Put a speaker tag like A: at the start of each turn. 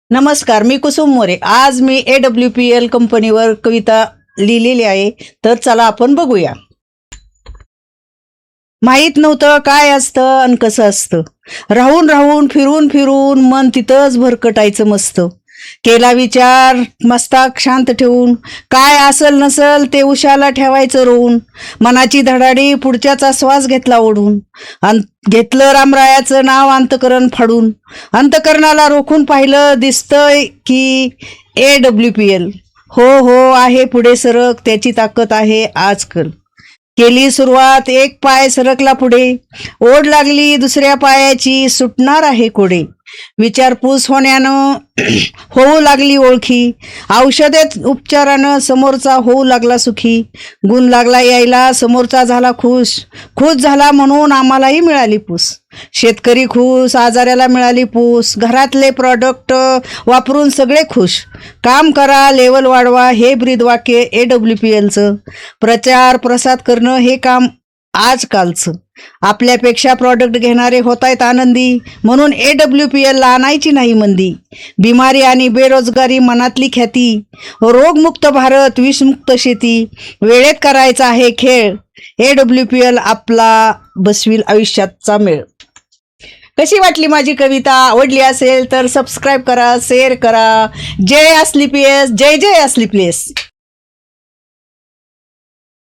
A: नमस्कार, मी कुसुम मोरे. आज मी AWPL कंपनीवर कविता लिहिलेली आहे, तर चला आपण बघूया. माहीत नव्हतं काय असतं अन कसं असतं. राहून राहून फिरून फिरून मन तिथंच भरकटायचं मस्त. केला विचार मस्तक शांत ठेवून, काय असल नसल ते उशाला ठेवायचं रोवून. मनाची धडाडी पुढच्याचा श्वास घेतला ओढून, घेतलं रामरायाचं नाव अंतकरण फाडून. अंतकरणाला रोखून पाहिलं, दिसतंय की AWPL हो हो आहे पुढे सरक, त्याची ताकद आहे आजकाल. केली सुरुवात, एक पाय सरकला पुढे, ओढ लागली दुसऱ्या पायाची, सुटणार आहे कोडे. विचारपूस होण्यानं होऊ लागली ओळखी, औषधेत उपचारानं समोरचा होऊ लागला सुखी. गुण लागला यायला, समोरचा झाला खुश, खुश झाला म्हणून आम्हालाही मिळाली पूस. शेतकरी खुश, आजाराला मिळाली पूस. घरातले प्रॉडक्ट वापरून सगळे खुश. काम करा, लेवल वाढवा, हे ब्रीदवाक्य AWPLचं. प्रचार प्रसार करणं हे काम आजकालचं. आपल्यापेक्षा प्रॉडक्ट घेणारे होतायत आनंदी, म्हणून AWPL ला आणायची नाही मंदी. बिमारी आणि बेरोजगारी मनातली ख्याती, रोगमुक्त भारत विषमुक्त शेती. वेळेत करायचा आहे खेळ, AWPL आपला बसविल आयुष्याचा मेळ. कशी वाटली माझी कविता? आवडली असेल तर सबस्क्राईब करा, शेअर करा. जय असली PS, जय जय असली PS.